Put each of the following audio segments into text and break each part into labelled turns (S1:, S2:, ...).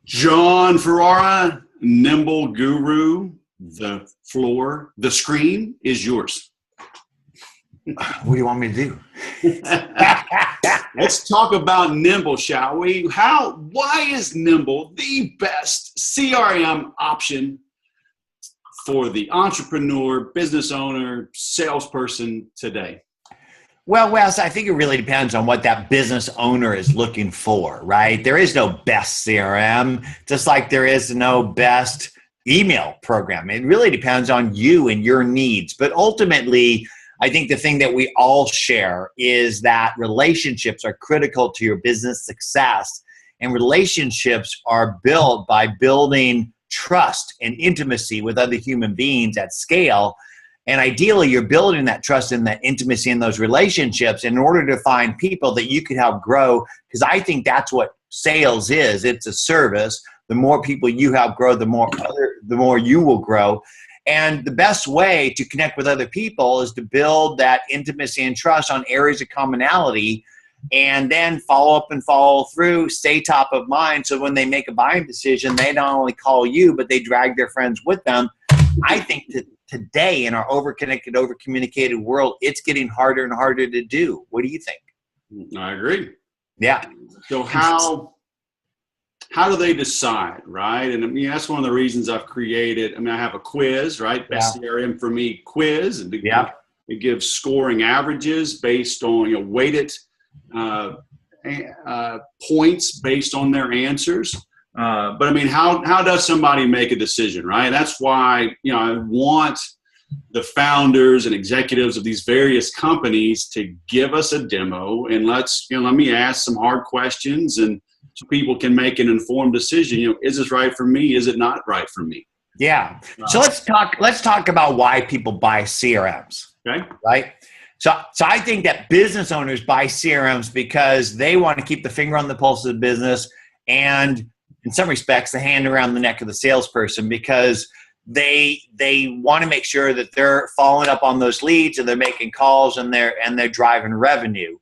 S1: Jon Ferrara, Nimble Guru, the screen is yours.
S2: What do you want me to do?
S1: Let's talk about Nimble, shall we? Why is Nimble the best CRM option for the entrepreneur, business owner, salesperson today?
S2: Well, Wes, I think it really depends on what that business owner is looking for, right? There is no best CRM, just like there is no best email program. It really depends on you and your needs. But ultimately, I think the thing that we all share is that relationships are critical to your business success. And relationships are built by building trust and intimacy with other human beings at scale. And ideally, you're building that trust and that intimacy in those relationships in order to find people that you can help grow. Because I think that's what sales is. It's a service. The more people you help grow, the more you will grow. And the best way to connect with other people is to build that intimacy and trust on areas of commonality, and then follow up and follow through, stay top of mind. So when they make a buying decision, they not only call you, but they drag their friends with them. I think that today in our over-connected, over-communicated world, it's getting harder and harder to do. What do you think?
S1: I agree.
S2: Yeah.
S1: So how do they decide, right? And I mean, that's one of the reasons I've created, I have a quiz, right? Best CRM for me quiz. And it gives scoring averages based on, weighted points based on their answers. But I mean, how does somebody make a decision, right? That's why, I want the founders and executives of these various companies to give us a demo, and let me ask some hard questions, and so people can make an informed decision. Is this right for me? Is it not right for me?
S2: Yeah. So let's talk about why people buy CRMs.
S1: Okay.
S2: Right. So I think that business owners buy CRMs because they want to keep the finger on the pulse of the business, and in some respects, the hand around the neck of the salesperson, because they want to make sure that they're following up on those leads and they're making calls and they're driving revenue.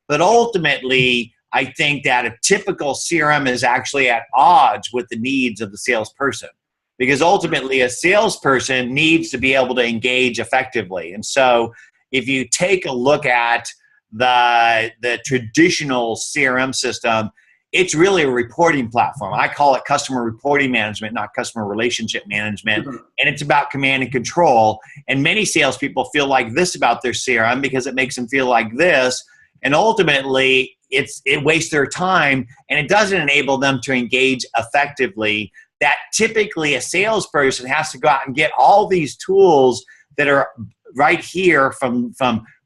S2: But ultimately, I think that a typical CRM is actually at odds with the needs of the salesperson, because ultimately a salesperson needs to be able to engage effectively. And so if you take a look at the traditional CRM system, it's really a reporting platform. I call it customer reporting management, not customer relationship management. And it's about command and control. And many salespeople feel like this about their CRM because it makes them feel like this. And ultimately, it wastes their time, and it doesn't enable them to engage effectively. That typically a salesperson has to go out and get all these tools that are right here from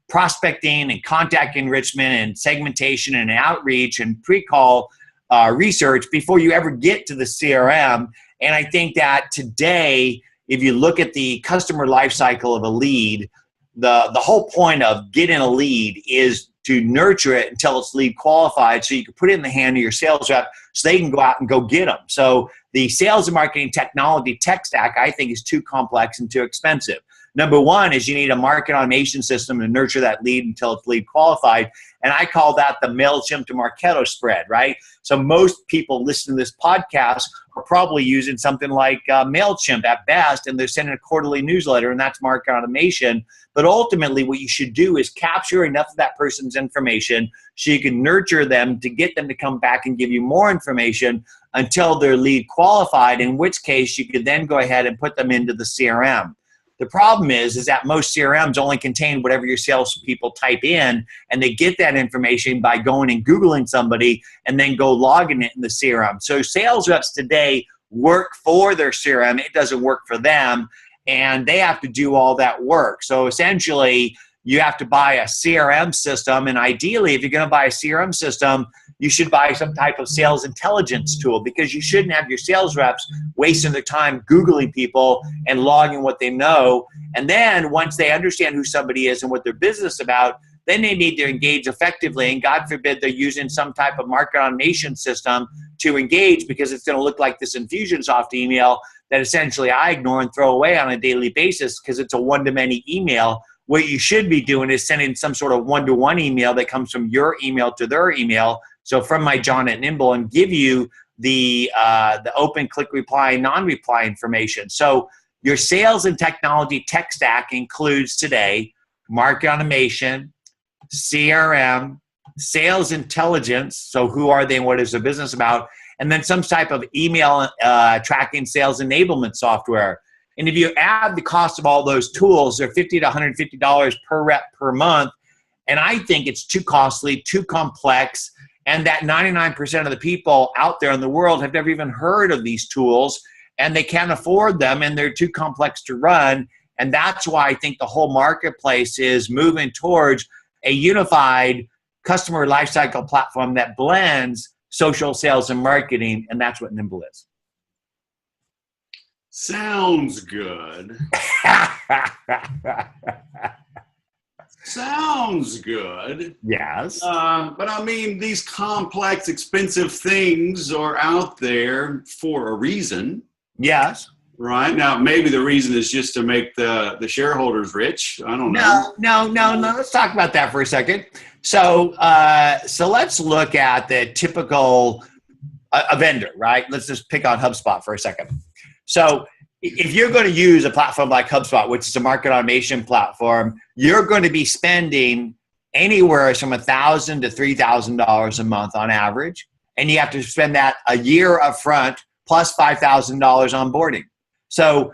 S2: prospecting and contact enrichment and segmentation and outreach and pre-call research before you ever get to the CRM. And I think that today, if you look at the customer life cycle of a lead, the whole point of getting a lead is to nurture it until it's lead qualified, so you can put it in the hand of your sales rep so they can go out and go get them. So the sales and marketing technology tech stack, I think, is too complex and too expensive. Number one is you need a market automation system to nurture that lead until it's lead qualified. And I call that the MailChimp to Marketo spread, right? So most people listening to this podcast are probably using something like MailChimp at best, and they're sending a quarterly newsletter, and that's market automation. But ultimately, what you should do is capture enough of that person's information so you can nurture them to get them to come back and give you more information until they're lead qualified, in which case you could then go ahead and put them into the CRM. The problem is that most CRMs only contain whatever your salespeople type in, and they get that information by going and Googling somebody and then go logging it in the CRM. So sales reps today work for their CRM. It doesn't work for them, and they have to do all that work. So essentially, you have to buy a CRM system, and ideally, if you're going to buy a CRM system, you should buy some type of sales intelligence tool, because you shouldn't have your sales reps wasting their time Googling people and logging what they know. And then once they understand who somebody is and what their business is about, then they need to engage effectively. And God forbid they're using some type of market automation system to engage, because it's going to look like this Infusionsoft email that essentially I ignore and throw away on a daily basis because it's a one-to-many email. What you should be doing is sending some sort of one-to-one email that comes from your email to their email. So from my Jon at Nimble, and give you the open, click, reply, non-reply information. So your sales and technology tech stack includes today market automation, CRM, sales intelligence. So who are they and what is their business about? And then some type of email tracking sales enablement software. And if you add the cost of all those tools, they're $50 to $150 per rep per month. And I think it's too costly, too complex, and that 99% of the people out there in the world have never even heard of these tools, and they can't afford them, and they're too complex to run. And that's why I think the whole marketplace is moving towards a unified customer lifecycle platform that blends social, sales, and marketing, and that's what Nimble is.
S1: Sounds good. Sounds good.
S2: Yes.
S1: But I mean, these complex, expensive things are out there for a reason.
S2: Yes.
S1: Right. Now, maybe the reason is just to make the shareholders rich. I don't know.
S2: No. Let's talk about that for a second. So let's look at the typical a vendor, right? Let's just pick on HubSpot for a second. So if you're going to use a platform like HubSpot, which is a market automation platform, you're going to be spending anywhere from $1,000 to $3,000 a month on average. And you have to spend that a year up front plus $5,000 onboarding. So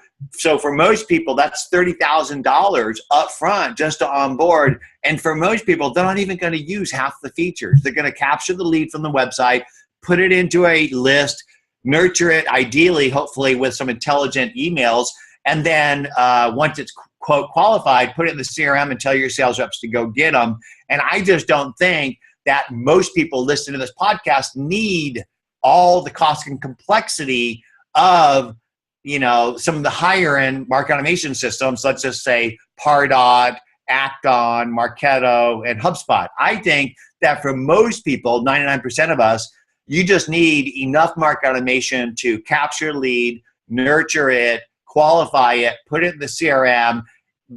S2: for most people, that's $30,000 up front just to onboard. And for most people, they're not even going to use half the features. They're going to capture the lead from the website, put it into a list, nurture it, ideally, hopefully with some intelligent emails, and then once it's quote qualified, put it in the CRM and tell your sales reps to go get them. And I just don't think that most people listening to this podcast need all the cost and complexity of, you know, some of the higher end market automation systems. Let's just say Pardot, Acton, Marketo, and HubSpot. I think that for most people, 99% of us, you just need enough market automation to capture lead, nurture it, qualify it, put it in the CRM,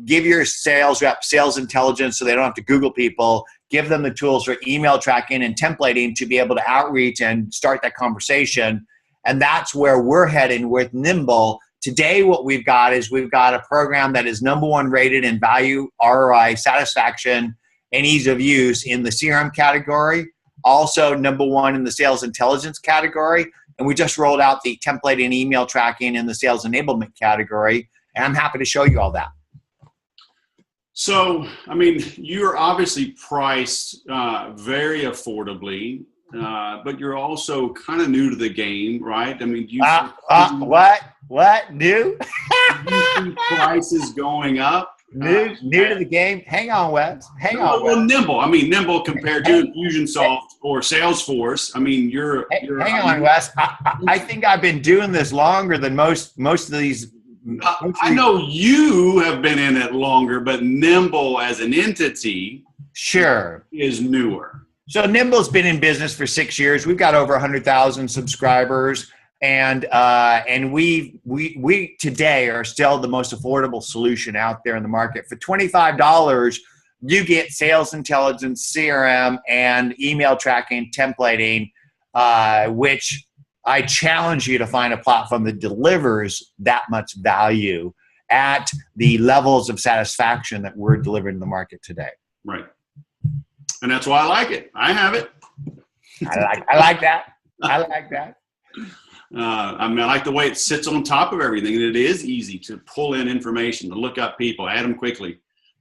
S2: give your sales rep sales intelligence so they don't have to Google people, give them the tools for email tracking and templating to be able to outreach and start that conversation. And that's where we're heading with Nimble. Today, what we've got is we've got a program that is #1 rated in value, ROI, satisfaction, and ease of use in the CRM category. Also #1 in the sales intelligence category. And we just rolled out the template and email tracking in the sales enablement category. And I'm happy to show you all that.
S1: So, I mean, you're obviously priced very affordably, but you're also kind of new to the game, right? I mean,
S2: what? New?
S1: You see prices going up?
S2: New to the game? Hang on, Wes. Hang on, Wes.
S1: Well, Nimble. I mean, Nimble compared to Infusionsoft or Salesforce. I mean,
S2: hang on, Wes. I think I've been doing this longer than most of these.
S1: I know you have been in it longer, but Nimble as an entity,
S2: sure,
S1: is newer.
S2: So Nimble's been in business for 6 years. We've got over 100,000 subscribers. And we today are still the most affordable solution out there in the market. For $25, you get sales intelligence, CRM, and email tracking, templating, which I challenge you to find a platform that delivers that much value at the levels of satisfaction that we're delivering in the market today.
S1: Right. And that's why I like it. I have it.
S2: I like that. I like that.
S1: I mean, I like the way it sits on top of everything, and it is easy to pull in information, to look up people, add them quickly,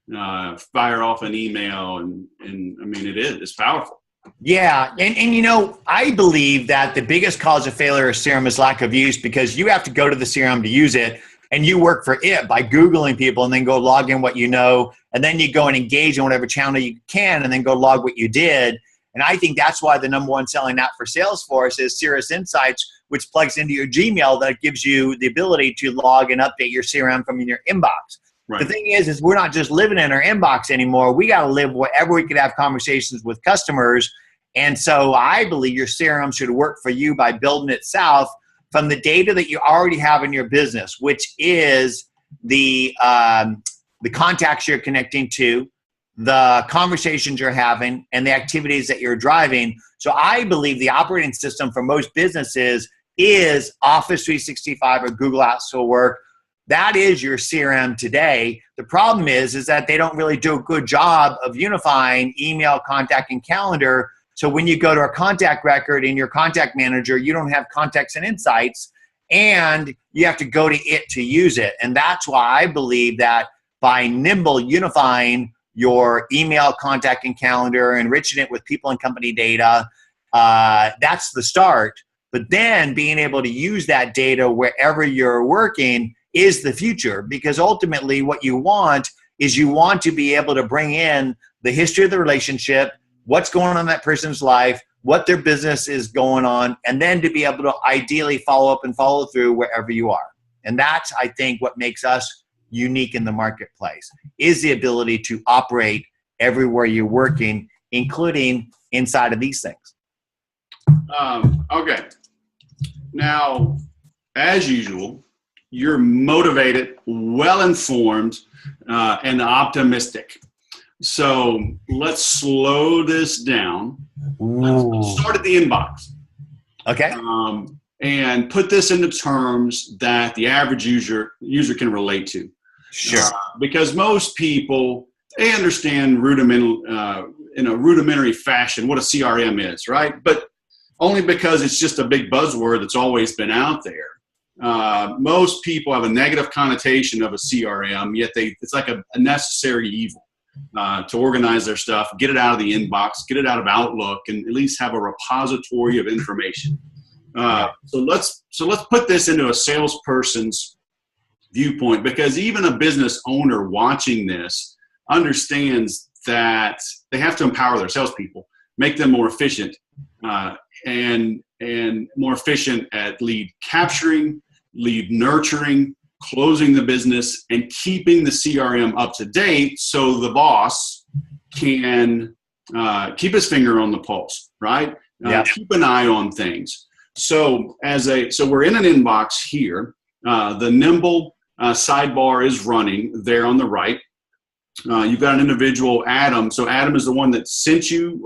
S1: fire off an email, and I mean, it's powerful.
S2: Yeah, and you know, I believe that the biggest cause of failure of CRM is lack of use, because you have to go to the CRM to use it, and you work for it by Googling people and then go log in what you know, and then you go and engage in whatever channel you can and then go log what you did. And I think that's why the #1 selling app for Salesforce is Cirrus Insights, which plugs into your Gmail that gives you the ability to log and update your CRM from your inbox. Right. The thing is we're not just living in our inbox anymore. We got to live wherever we could have conversations with customers. And so I believe your CRM should work for you by building itself from the data that you already have in your business, which is the contacts you're connecting to, the conversations you're having, and the activities that you're driving. So I believe the operating system for most businesses is Office 365 or Google Apps for Work. That is your CRM today. The problem is that they don't really do a good job of unifying email, contact, and calendar. So when you go to a contact record in your contact manager, you don't have context and insights, and you have to go to it to use it. And that's why I believe that by Nimble unifying your email, contact, and calendar, enriching it with people and company data, that's the start. But then being able to use that data wherever you're working is the future, because ultimately what you want is you want to be able to bring in the history of the relationship, what's going on in that person's life, what their business is going on, and then to be able to ideally follow up and follow through wherever you are. And that's, I think, what makes us unique in the marketplace, is the ability to operate everywhere you're working, including inside of these things.
S1: Okay. Now, as usual, you're motivated, well-informed, and optimistic. So let's slow this down. Let's start at the inbox.
S2: Okay.
S1: And put this into terms that the average user can relate to.
S2: Sure.
S1: Because most people, they understand in a rudimentary fashion what a CRM is, right? But only because it's just a big buzzword that's always been out there. Most people have a negative connotation of a CRM, yet it's like a necessary evil to organize their stuff, get it out of the inbox, get it out of Outlook, and at least have a repository of information. So let's put this into a salesperson's viewpoint, because even a business owner watching this understands that they have to empower their salespeople, make them more efficient, and more efficient at lead capturing, lead nurturing, closing the business, and keeping the CRM up to date so the boss can keep his finger on the pulse, right? Keep an eye on things. So we're in an inbox here. The Nimble sidebar is running there on the right. You've got an individual, Adam. So Adam is the one that sent you,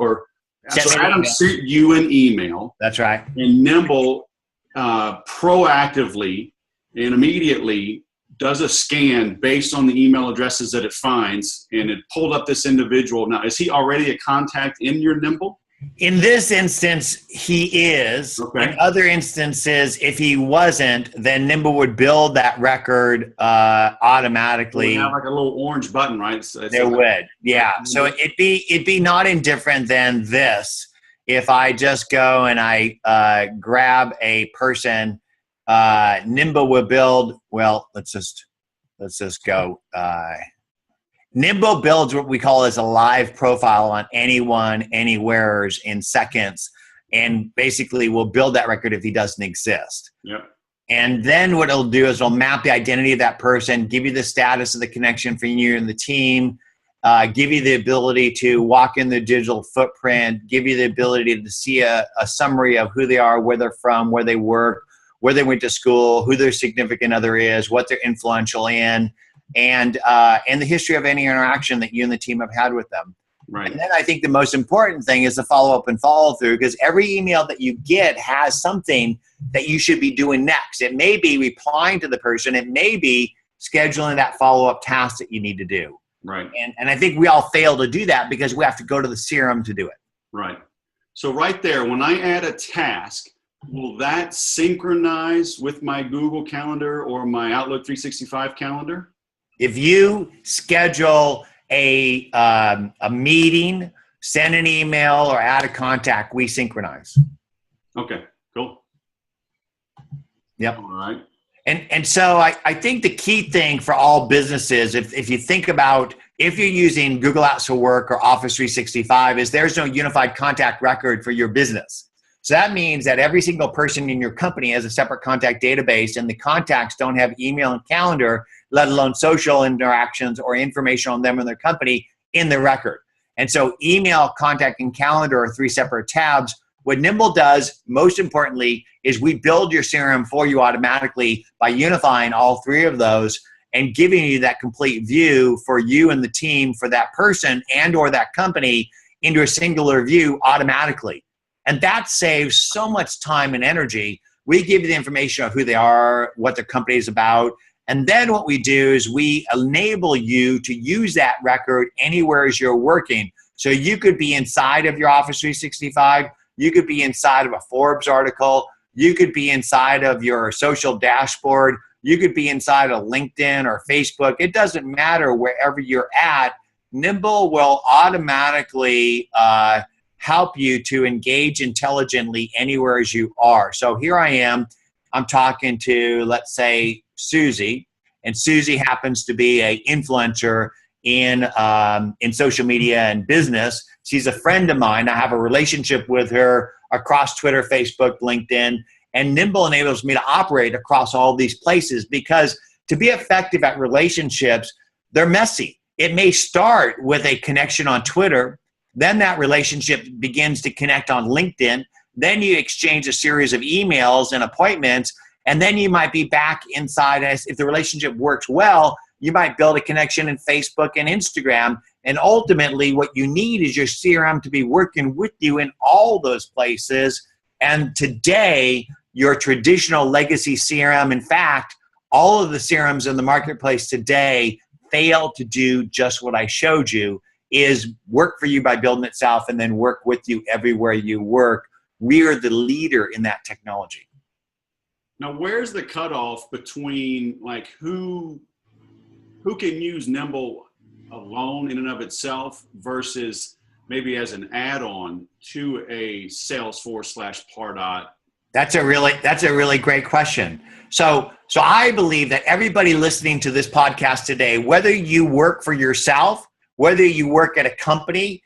S1: so Adam sent you an email.
S2: That's right.
S1: And Nimble proactively and immediately does a scan based on the email addresses that it finds, and it pulled up this individual. Now, is he already a contact in your Nimble?
S2: In this instance, he is.
S1: Okay.
S2: In other instances, if he wasn't, then Nimble would build that record automatically.
S1: We have like a little orange button, right?
S2: There would, yeah. So it'd be not indifferent than this. If I just go and I grab a person, Nimble will build. Well, let's just go. Nimble builds what we call as a live profile on anyone, anywheres in seconds, and basically will build that record if he doesn't exist.
S1: Yep.
S2: And then what it'll do is it'll map the identity of that person, give you the status of the connection for you and the team, give you the ability to walk in the digital footprint, give you the ability to see a summary of who they are, where they're from, where they work, where they went to school, who their significant other is, what they're influential in, and the history of any interaction that you and the team have had with them.
S1: Right.
S2: And then I think the most important thing is the follow-up and follow-through, because every email that you get has something that you should be doing next. It may be replying to the person. It may be scheduling that follow-up task that you need to do.
S1: Right.
S2: And I think we all fail to do that because we have to go to the CRM to do it.
S1: Right. So right there, when I add a task, will that synchronize with my Google Calendar or my Outlook 365 calendar?
S2: If you schedule a meeting, send an email, or add a contact, we synchronize.
S1: Okay, cool.
S2: Yep.
S1: All right.
S2: And so I think the key thing for all businesses, if you think about if you're using Google Apps for Work or Office 365, is there's no unified contact record for your business. So that means that every single person in your company has a separate contact database, and the contacts don't have email and calendar, let alone social interactions or information on them and their company in the record. And so email, contact, and calendar are three separate tabs. What Nimble does, most importantly, is we build your CRM for you automatically by unifying all three of those. and giving you that complete view for you and the team, for that person and or that company, into a singular view automatically. And that saves so much time and energy. We give you the information of who they are, what their company is about, and then what we do is we enable you to use that record anywhere as you're working. So you could be inside of your Office 365, you could be inside of a Forbes article, you could be inside of your social dashboard, you could be inside of LinkedIn or Facebook. It doesn't matter wherever you're at. Nimble will automatically help you to engage intelligently anywhere as you are. So here I am, I'm talking to, let's say, Susie, and Susie happens to be an influencer in social media and business. She's a friend of mine. I have a relationship with her across Twitter, Facebook, LinkedIn, and Nimble enables me to operate across all these places, because to be effective at relationships, they're messy. It may start with a connection on Twitter, then that relationship begins to connect on LinkedIn, then you exchange a series of emails and appointments, and then you might be back inside. If the relationship works well, you might build a connection in Facebook and Instagram, and ultimately what you need is your CRM to be working with you in all those places. And today, your traditional legacy CRM, in fact, all of the CRMs in the marketplace today fail to do just what I showed you, is work for you by building itself and then work with you everywhere you work. We are the leader in that technology.
S1: Now, where's the cutoff between like who can use Nimble alone in and of itself versus maybe as an add-on to a Salesforce / Pardot?
S2: That's a really great question. So I believe that everybody listening to this podcast today, whether you work for yourself, whether you work at a company,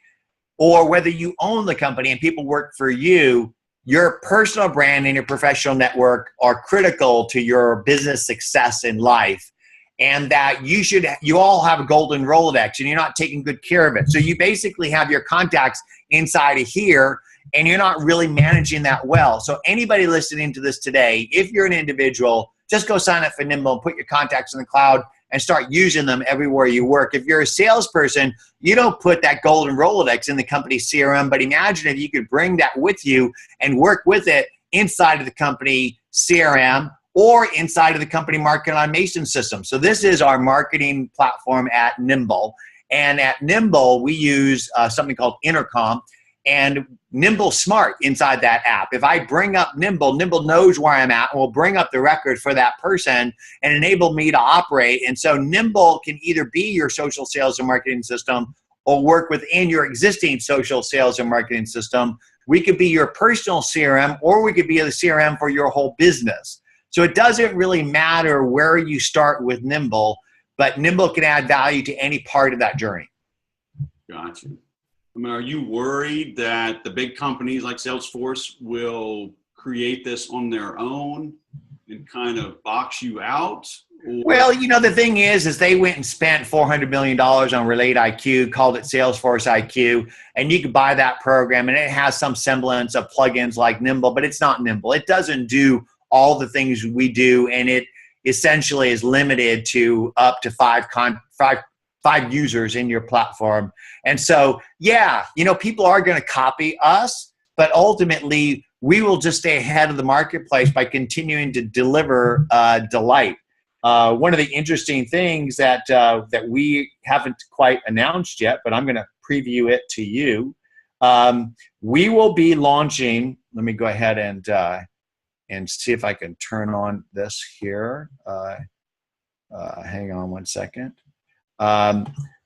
S2: or whether you own the company and people work for you, your personal brand and your professional network are critical to your business success in life. And that you all have a golden Rolodex and you're not taking good care of it. So you basically have your contacts inside of here and you're not really managing that well. So anybody listening to this today, if you're an individual, just go sign up for Nimble and put your contacts in the cloud and start using them everywhere you work. If you're a salesperson, you don't put that golden Rolodex in the company CRM, but imagine if you could bring that with you and work with it inside of the company CRM or inside of the company marketing automation system. So this is our marketing platform at Nimble. And at Nimble, we use something called Intercom, and Nimble Smart inside that app. If I bring up Nimble, Nimble knows where I'm at and will bring up the record for that person and enable me to operate. And so Nimble can either be your social sales and marketing system or work within your existing social sales and marketing system. We could be your personal CRM, or we could be the CRM for your whole business. So it doesn't really matter where you start with Nimble, but Nimble can add value to any part of that journey.
S1: Gotcha. I mean, are you worried that the big companies like Salesforce will create this on their own and kind of box you out? Or?
S2: Well, the thing is they went and spent $400 million on Relate IQ, called it Salesforce IQ, and you could buy that program, and it has some semblance of plugins like Nimble, but it's not Nimble. It doesn't do all the things we do, and it essentially is limited to up to five users in your platform. And so, people are going to copy us, but ultimately we will just stay ahead of the marketplace by continuing to deliver delight. One of the interesting things that we haven't quite announced yet, but I'm going to preview it to you. We will be launching, let me go ahead and see if I can turn on this here. Hang on one second.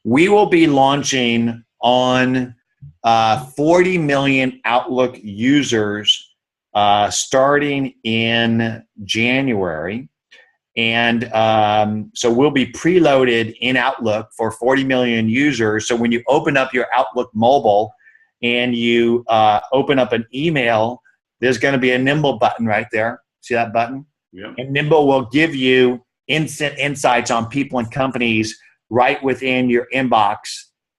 S2: We will be launching on 40 million Outlook users starting in January. And so we'll be preloaded in Outlook for 40 million users. So when you open up your Outlook mobile and you open up an email, there's going to be a Nimble button right there. See that button?
S1: Yeah.
S2: And Nimble will give you instant insights on people and companies right within your inbox.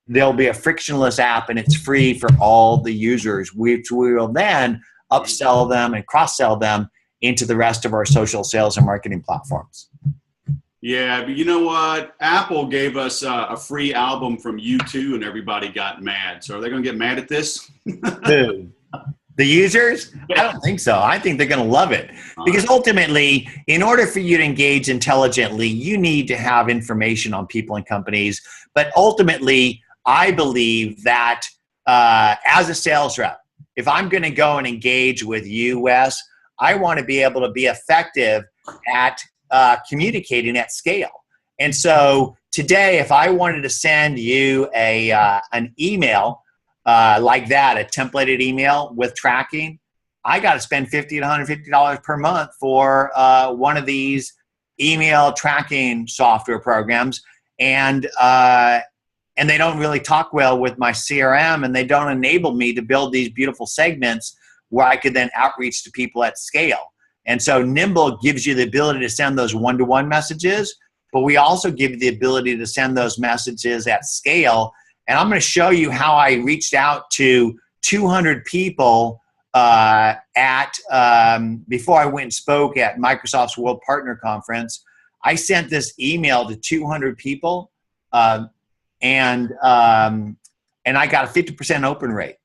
S2: There'll be a frictionless app, and it's free for all the users, which we will then upsell them and cross-sell them into the rest of our social sales and marketing platforms.
S1: Yeah, but you know what? Apple gave us a free album from U2 and everybody got mad. So are they going to get mad at this?
S2: Who? The users? I don't think so. I think they're going to love it because ultimately, in order for you to engage intelligently, you need to have information on people and companies. But ultimately, I believe that as a sales rep, if I'm going to go and engage with you, Wes, I want to be able to be effective at communicating at scale. And so today, if I wanted to send you an email like that, a templated email with tracking, I got to spend $50 to $150 per month for one of these email tracking software programs. And they don't really talk well with my CRM, and they don't enable me to build these beautiful segments where I could then outreach to people at scale. And so Nimble gives you the ability to send those one-to-one messages, but we also give you the ability to send those messages at scale. And I'm going to show you how I reached out to 200 people before I went and spoke at Microsoft's World Partner Conference. I sent this email to 200 people, and I got a 50% open rate.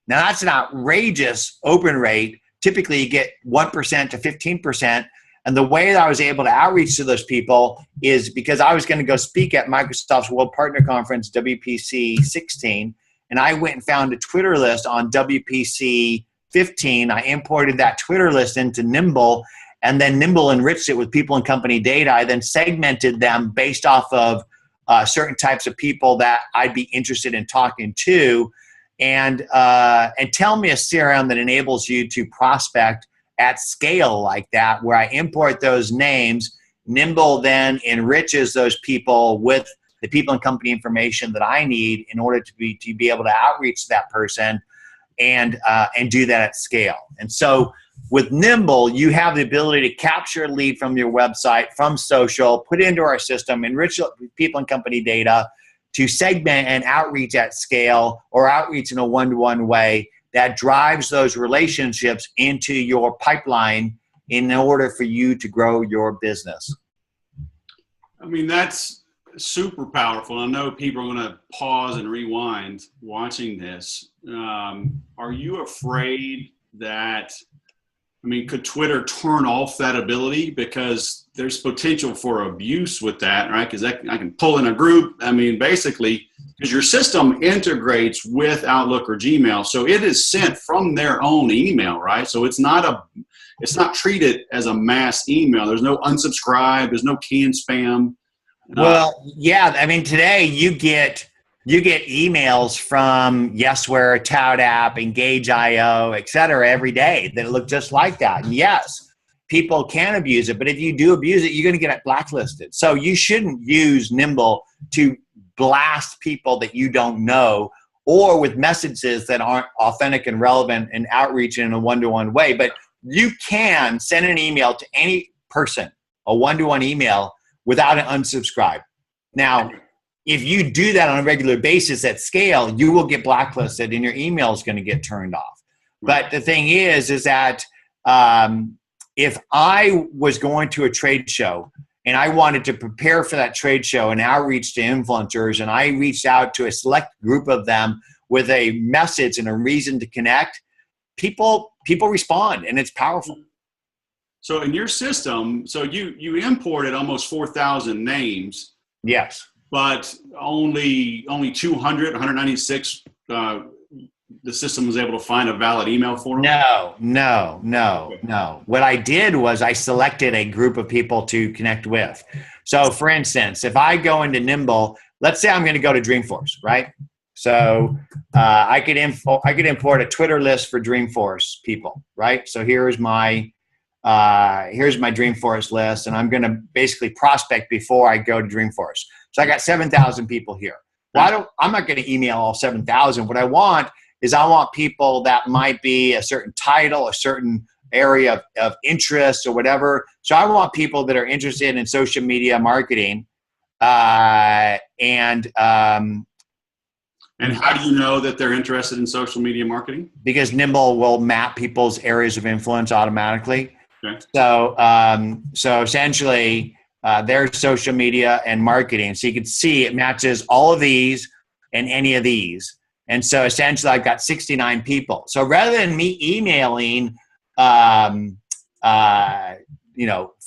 S2: Now that's an outrageous open rate. Typically you get 1% to 15%. And the way that I was able to outreach to those people is because I was going to go speak at Microsoft's World Partner Conference, WPC 16. And I went and found a Twitter list on WPC 15. I imported that Twitter list into Nimble, and then Nimble enriched it with people and company data. I then segmented them based off of certain types of people that I'd be interested in talking to. And tell me a CRM that enables you to prospect at scale like that, where I import those names. Nimble then enriches those people with the people and company information that I need in order to be able to outreach that person and do that at scale. And so with Nimble, you have the ability to capture a lead from your website, from social, put it into our system, enrich people and company data to segment and outreach at scale, or outreach in a one-to-one way that drives those relationships into your pipeline in order for you to grow your business.
S1: I mean, that's super powerful. I know people are going to pause and rewind watching this. Are you afraid that, could Twitter turn off that ability? Because there's potential for abuse with that, right? Because I can pull in a group. Basically, because your system integrates with Outlook or Gmail, so it is sent from their own email, right? So it's not treated as a mass email. There's no unsubscribe. There's no canned spam.
S2: Well, yeah. Today you get emails from Yesware, ToutApp, Engage.io, et cetera, every day that look just like that. And yes, people can abuse it, but if you do abuse it, you're going to get blacklisted. So you shouldn't use Nimble to blast people that you don't know, or with messages that aren't authentic and relevant and outreach in a one-to-one way. But you can send an email to any person, a one-to-one email, without an unsubscribe. Now, if you do that on a regular basis at scale, you will get blacklisted and your email is going to get turned off. But the thing is that if I was going to a trade show and I wanted to prepare for that trade show and outreach to influencers, and I reached out to a select group of them with a message and a reason to connect, people respond, and it's powerful.
S1: So in your system, so you imported almost 4,000 names.
S2: Yes. But
S1: only 200, 196, the system was able to find a valid email for them?
S2: No. What I did was I selected a group of people to connect with. So for instance, if I go into Nimble, let's say I'm going to go to Dreamforce, right? So I could import a Twitter list for Dreamforce people, right? So here's my Dreamforce list, and I'm going to basically prospect before I go to Dreamforce. So I got 7,000 people here. Well, I'm not going to email all 7,000. What I want people that might be a certain title, a certain area of interest or whatever. So I want people that are interested in social media marketing. And
S1: how do you know that they're interested in social media marketing?
S2: Because Nimble will map people's areas of influence automatically.
S1: Okay.
S2: So essentially, their social media and marketing. So you can see it matches all of these and any of these. And so essentially I've got 69 people. So rather than me emailing,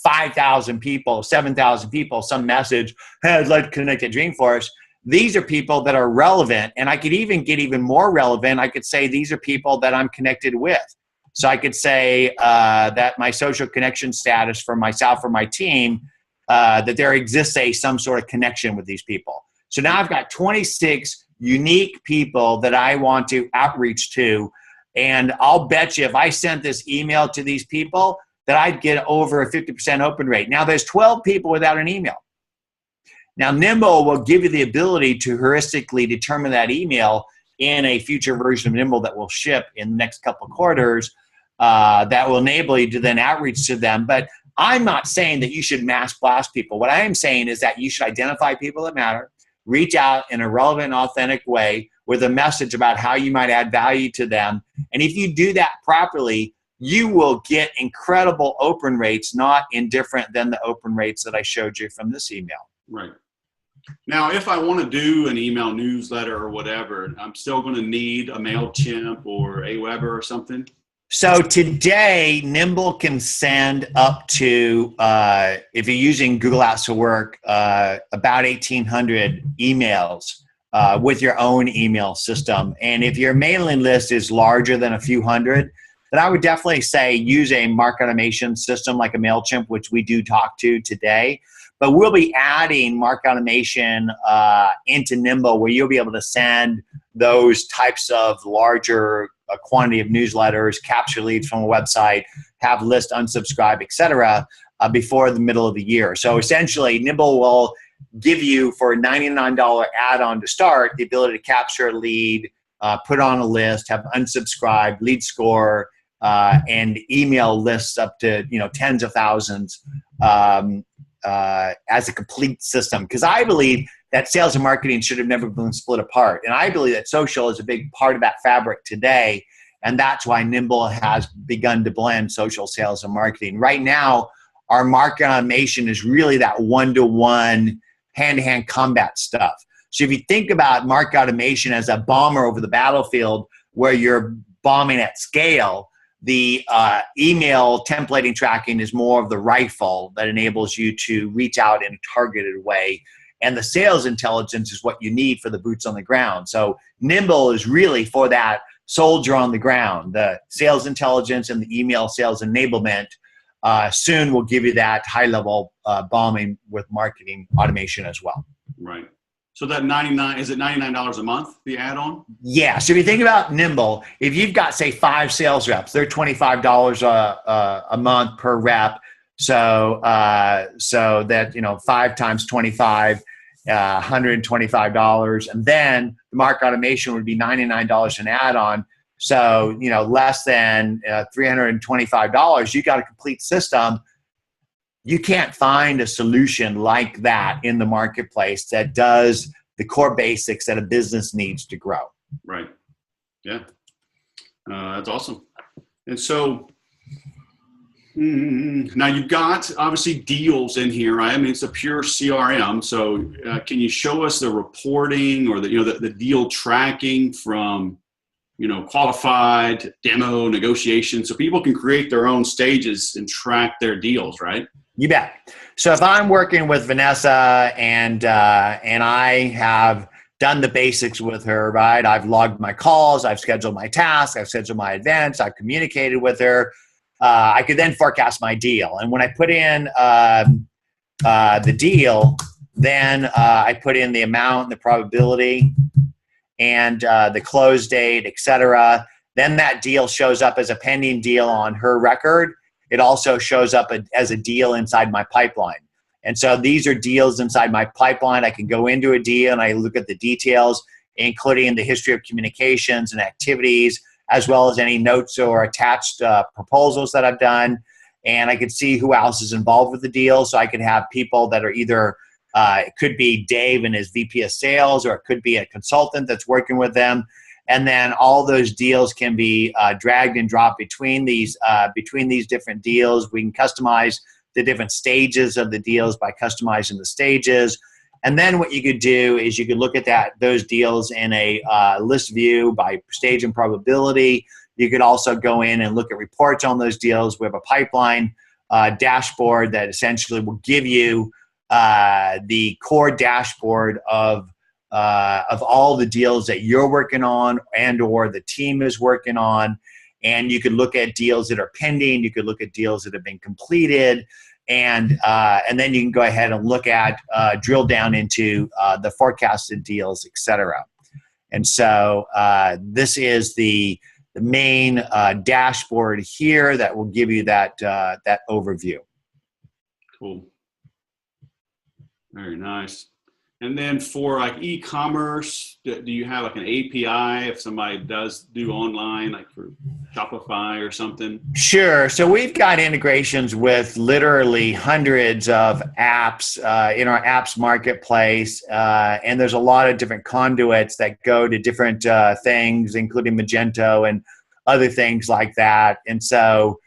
S2: 5,000 people, 7,000 people, some message, hey, I'd like to connect at Dreamforce. These are people that are relevant. And I could even get even more relevant. I could say these are people that I'm connected with. So I could say that my social connection status for myself or my team, that there exists some sort of connection with these people. So now I've got 26 unique people that I want to outreach to. And I'll bet you if I sent this email to these people, that I'd get over a 50% open rate. Now there's 12 people without an email. Now Nimble will give you the ability to heuristically determine that email in a future version of Nimble that will ship in the next couple of quarters, that will enable you to then outreach to them. But I'm not saying that you should mass blast people. What I am saying is that you should identify people that matter, reach out in a relevant, authentic way with a message about how you might add value to them. And if you do that properly, you will get incredible open rates, not indifferent than the open rates that I showed you from this email.
S1: Right. Now, if I want to do an email newsletter or whatever, I'm still going to need a MailChimp or Aweber or something?
S2: So today, Nimble can send up to, if you're using Google Apps for Work, about 1,800 emails with your own email system. And if your mailing list is larger than a few hundred, then I would definitely say use a marketing automation system like a MailChimp, which we do talk to today. But we'll be adding marketing automation into Nimble, where you'll be able to send those types of larger quantity of newsletters, capture leads from a website, have list unsubscribe, etc., before the middle of the year. So essentially, Nimble will give you, for a $99 add-on to start, the ability to capture a lead, put on a list, have unsubscribed, lead score, and email lists up to tens of thousands as a complete system. Because I believe that sales and marketing should have never been split apart. And I believe that social is a big part of that fabric today. And that's why Nimble has begun to blend social, sales, and marketing. Right now, our market automation is really that one-to-one, hand-to-hand combat stuff. So if you think about market automation as a bomber over the battlefield where you're bombing at scale, the email templating tracking is more of the rifle that enables you to reach out in a targeted way. And the sales intelligence is what you need for the boots on the ground. So Nimble is really for that soldier on the ground. The sales intelligence and the email sales enablement soon will give you that high-level bombing with marketing automation as well.
S1: Right. So that is it $99 a month, the add-on?
S2: Yeah. So if you think about Nimble, if you've got, say, 5 sales reps, they're $25 a month per rep. So that 5 times 25, $125, and then the market automation would be $99 an add-on. So less than $325. You got a complete system. You can't find a solution like that in the marketplace that does the core basics that a business needs to grow.
S1: Right. Yeah. That's awesome. And so now you've got obviously deals in here, right? I mean, it's a pure CRM. So can you show us the reporting or the deal tracking from qualified, demo, negotiation, so people can create their own stages and track their deals, right?
S2: You bet. So if I'm working with Vanessa and I have done the basics with her, right? I've logged my calls, I've scheduled my tasks, I've scheduled my events, I've communicated with her. I could then forecast my deal. And when I put in the deal, then I put in the amount, the probability, and the close date, etc. Then that deal shows up as a pending deal on her record. It also shows up as a deal inside my pipeline. And so these are deals inside my pipeline. I can go into a deal and I look at the details, including the history of communications and activities, as well as any notes or attached proposals that I've done. And I can see who else is involved with the deal. So I could have people that are either, it could be Dave and his VP of sales, or it could be a consultant that's working with them. And then all those deals can be dragged and dropped between these different deals. We can customize the different stages of the deals by customizing the stages. And then what you could do is you could look at those deals in a list view by stage and probability. You could also go in and look at reports on those deals. We have a pipeline dashboard that essentially will give you the core dashboard of all the deals that you're working on and or the team is working on. And you could look at deals that are pending. You could look at deals that have been completed. And then you can go ahead and look at, drill down into the forecasted deals, et cetera. And so this is the main dashboard here that will give you that overview.
S1: Cool. Very nice. And then for like e-commerce, do you have like an API if somebody does do online, like for Shopify or something?
S2: Sure. So we've got integrations with literally hundreds of apps in our apps marketplace. And there's a lot of different conduits that go to different things, including Magento and other things like that. And so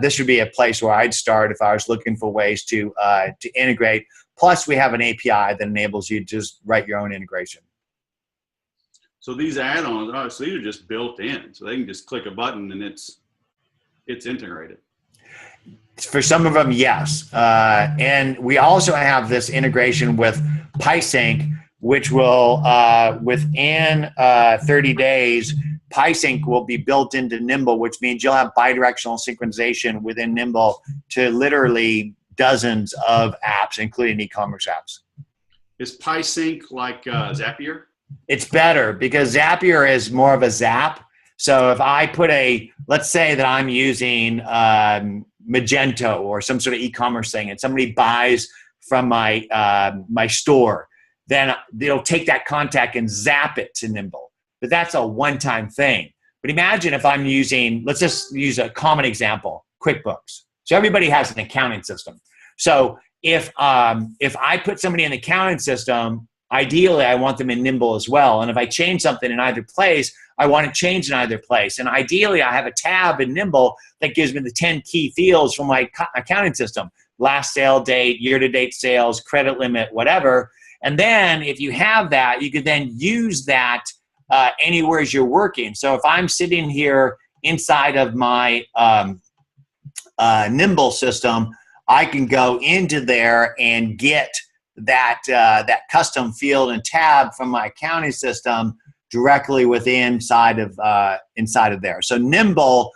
S2: this would be a place where I'd start if I was looking for ways to integrate. Plus, we have an API that enables you to just write your own integration.
S1: So these add-ons, so these are just built in. So they can just click a button and it's integrated.
S2: For some of them, yes. And we also have this integration with PySync, which will, within 30 days, PySync will be built into Nimble, which means you'll have bidirectional synchronization within Nimble to literally dozens of apps, including e-commerce apps.
S1: Is PySync like Zapier?
S2: It's better because Zapier is more of a zap. So if I put let's say that I'm using Magento or some sort of e-commerce thing and somebody buys from my store, then they'll take that contact and zap it to Nimble. But that's a one-time thing. But imagine if I'm using, let's just use a common example, QuickBooks. So everybody has an accounting system. So if I put somebody in the accounting system, ideally I want them in Nimble as well. And if I change something in either place, I want to change in either place. And ideally I have a tab in Nimble that gives me the 10 key fields from my accounting system. Last sale date, year-to-date sales, credit limit, whatever. And then if you have that, you could then use that anywhere as you're working. So if I'm sitting here inside of my Nimble system, I can go into there and get that custom field and tab from my accounting system directly inside of there. So Nimble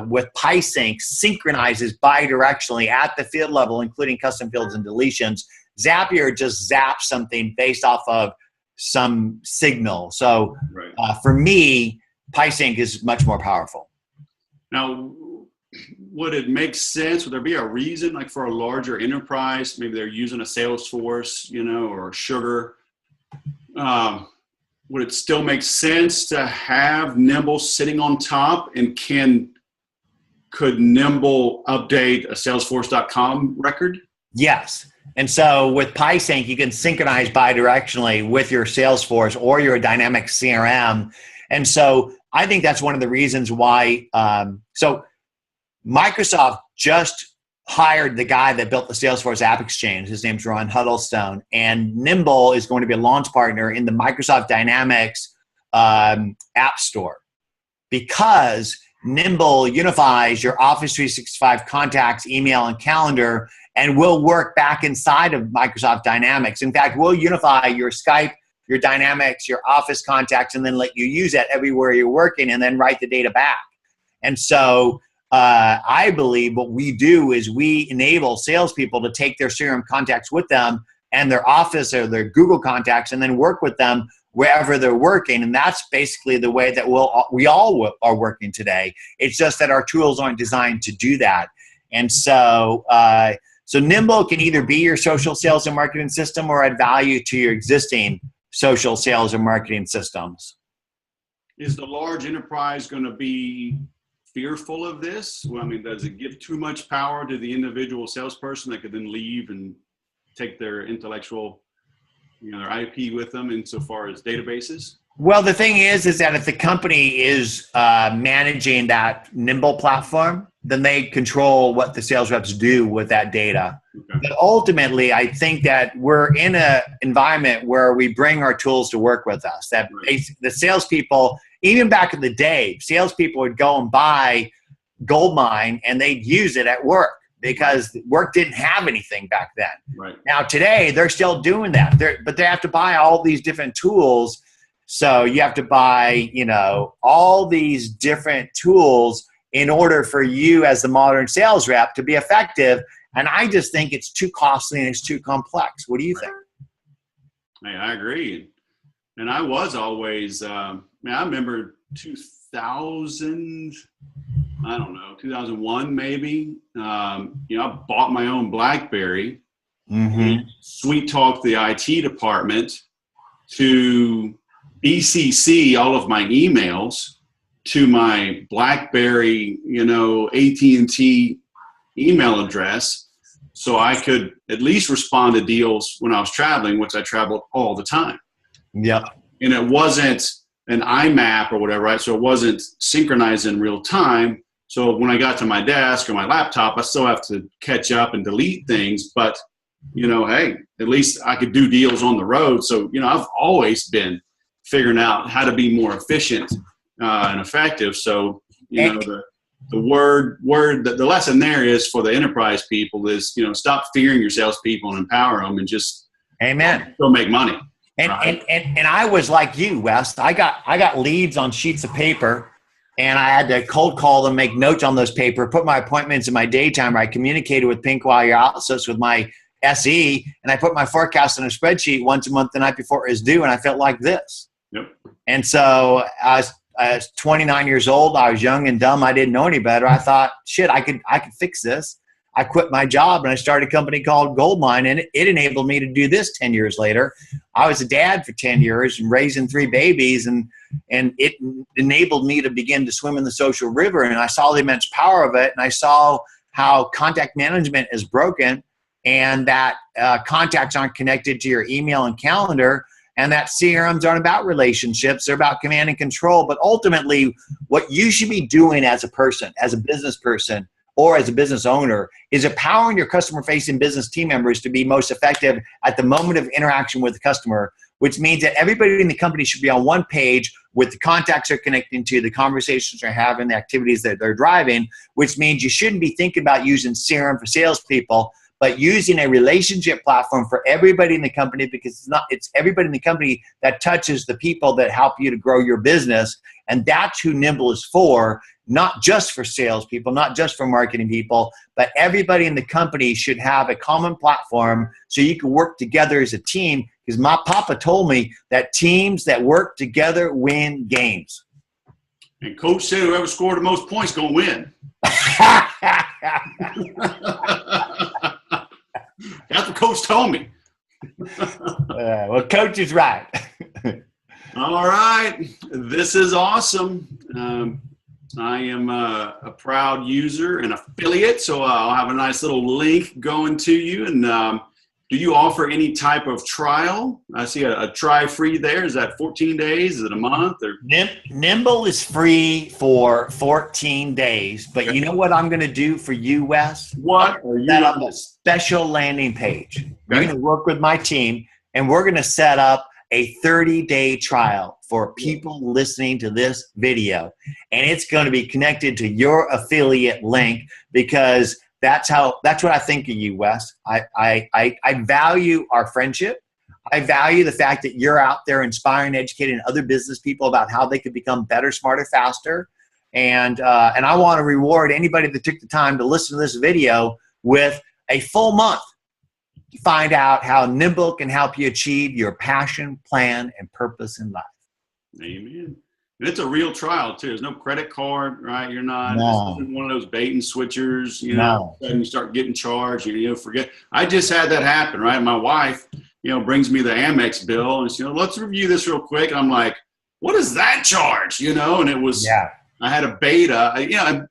S2: with PySync synchronizes bidirectionally at the field level, including custom fields and deletions. Zapier just zaps something based off of some signal. So for me, PySync is much more powerful.
S1: Now, would it make sense? Would there be a reason, like for a larger enterprise, maybe they're using a Salesforce, or Sugar? Would it still make sense to have Nimble sitting on top? And could Nimble update a Salesforce.com record?
S2: Yes. And so with PySync, you can synchronize bidirectionally with your Salesforce or your dynamic CRM. And so I think that's one of the reasons why. So Microsoft just hired the guy that built the Salesforce App Exchange. His name's Ron Huddlestone. And Nimble is going to be a launch partner in the Microsoft Dynamics App Store because Nimble unifies your Office 365 contacts, email, and calendar, and will work back inside of Microsoft Dynamics. In fact, we'll unify your Skype, your Dynamics, your Office contacts, and then let you use that everywhere you're working and then write the data back. And so I believe what we do is we enable salespeople to take their CRM contacts with them and their Office or their Google contacts and then work with them wherever they're working. And that's basically the way that we all are working today. It's just that our tools aren't designed to do that. And so Nimble can either be your social sales and marketing system or add value to your existing social sales and marketing systems.
S1: Is the large enterprise going to be fearful of this? Well, I mean, does it give too much power to the individual salesperson that could then leave and take their intellectual, their IP with them insofar as databases?
S2: Well, the thing is that if the company is managing that Nimble platform, then they control what the sales reps do with that data.
S1: Okay.
S2: But ultimately, I think that we're in an environment where we bring our tools to work with us. That the salespeople, even back in the day, salespeople would go and buy Goldmine and they'd use it at work because work didn't have anything back then.
S1: Right.
S2: Now today, they're still doing that, but they have to buy all these different tools. So you have to buy, all these different tools in order for you as the modern sales rep to be effective. And I just think it's too costly and it's too complex. What do you think?
S1: Hey, I agree. And I was always, I remember 2000, 2001 maybe. I bought my own BlackBerry, sweet talked the IT department to BCC all of my emails to my BlackBerry, AT&T email address, so I could at least respond to deals when I was traveling, which I traveled all the time.
S2: Yeah.
S1: And it wasn't an IMAP or whatever, right? So it wasn't synchronized in real time. So when I got to my desk or my laptop, I still have to catch up and delete things. But, hey, at least I could do deals on the road. So, I've always been figuring out how to be more efficient and effective. So, the lesson there is for the enterprise people is, stop fearing your salespeople and empower them and just go make money.
S2: And I was like you, Wes. I got leads on sheets of paper, and I had to cold call them, make notes on those paper, put my appointments in my daytime. I communicated with Pink While You're Out, so it's with my SE, and I put my forecast in a spreadsheet once a month the night before it was due, and I felt like this.
S1: Yep.
S2: And so I was 29 years old. I was young and dumb. I didn't know any better. I thought, shit, I could fix this. I quit my job and I started a company called Goldmine, and it enabled me to do this 10 years later. I was a dad for 10 years and raising 3 babies, and it enabled me to begin to swim in the social river. And I saw the immense power of it, and I saw how contact management is broken, and that contacts aren't connected to your email and calendar, and that CRMs aren't about relationships. They're about command and control. But ultimately, what you should be doing as a person, as a business person, or as a business owner, is empowering your customer-facing business team members to be most effective at the moment of interaction with the customer, which means that everybody in the company should be on one page with the contacts they're connecting to, the conversations they're having, the activities that they're driving, which means you shouldn't be thinking about using CRM for salespeople, but using a relationship platform for everybody in the company, because it's everybody in the company that touches the people that help you to grow your business. And that's who Nimble is for, not just for salespeople, not just for marketing people, but everybody in the company should have a common platform so you can work together as a team, because my papa told me that teams that work together win games.
S1: And coach said whoever scored the most points going to win. That's what coach told me.
S2: Well, coach is right.
S1: All right. This is awesome. I am a proud user and affiliate, so I'll have a nice little link going to you. And do you offer any type of trial? I see a try free there. Is that 14 days? Is it a month? Or?
S2: Nimble is free for 14 days, but you know what I'm going to do for you, Wes?
S1: What?
S2: Set up a special landing page. Okay. You're going to work with my team, and we're going to set up a 30-day trial for people listening to this video. And it's going to be connected to your affiliate link, because that's what I think of you, Wes. I value our friendship. I value the fact that you're out there inspiring, educating other business people about how they could become better, smarter, faster. And I want to reward anybody that took the time to listen to this video with a full month to find out how Nimble can help you achieve your passion, plan, and purpose in life.
S1: Amen. And it's a real trial too. There's no credit card, right? You're not one of those bait and switchers, and you start getting charged, forget. I just had that happen, right? My wife, brings me the Amex bill and she, let's review this real quick. And I'm like, what is that charge? And it was, I had a beta, I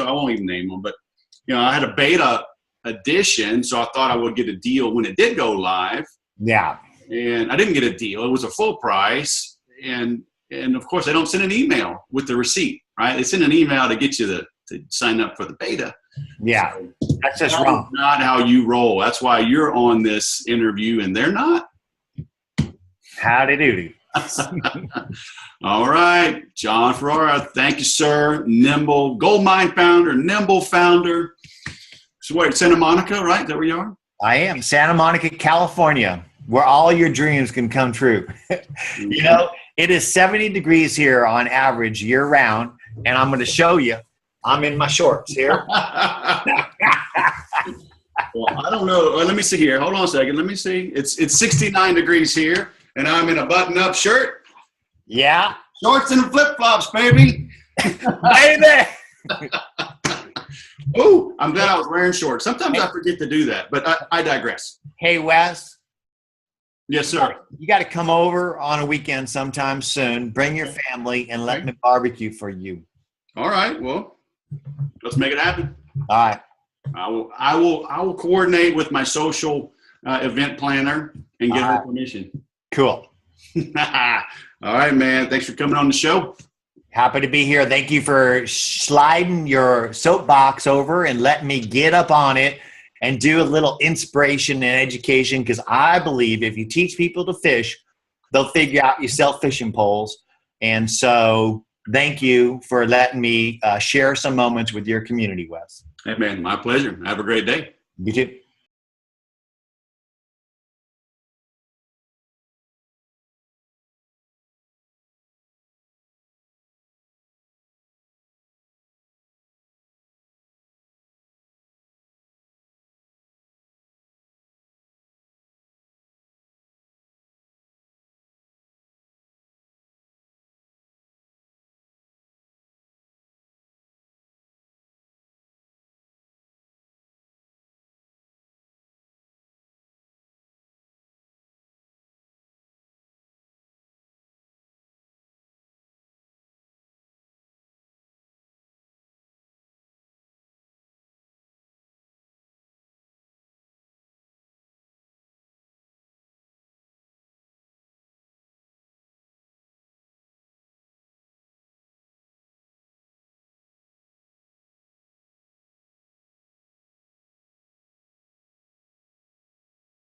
S1: won't even name them, but I had a beta edition. So I thought I would get a deal when it did go live.
S2: Yeah.
S1: And I didn't get a deal. It was a full price. and of course, they don't send an email with the receipt, right? They send an email to get you to sign up for the beta.
S2: Yeah,
S1: so
S2: that's just wrong.
S1: Not how you roll. That's why you're on this interview and they're not.
S2: Howdy doody.
S1: All right, Jon Ferrara, thank you, sir. Nimble, Goldmine founder, Nimble founder. So wait, Santa Monica, right? Is that where you are?
S2: I am. Santa Monica, California, where all your dreams can come true. You know, it is 70 degrees here on average year round, and I'm going to show you. I'm in my shorts here.
S1: Well, I don't know. Let me see here. Hold on a second. Let me see. It's 69 degrees here, and I'm in a button-up shirt.
S2: Yeah.
S1: Shorts and flip-flops, baby.
S2: Baby.
S1: Oh, I'm glad I was wearing shorts. Sometimes I forget to do that, but I digress.
S2: Hey, Wes.
S1: Yes, sir.
S2: You got to come over on a weekend sometime soon. Bring your family and let me barbecue for you.
S1: All right. Well, let's make it happen.
S2: All right.
S1: I will coordinate with my social event planner and get her permission.
S2: Cool.
S1: All right, man. Thanks for coming on the show.
S2: Happy to be here. Thank you for sliding your soapbox over and letting me get up on it and do a little inspiration and education, because I believe if you teach people to fish, they'll figure out you sell fishing poles. And so thank you for letting me share some moments with your community, Wes.
S1: Hey, man, my pleasure. Have a great day.
S2: You too.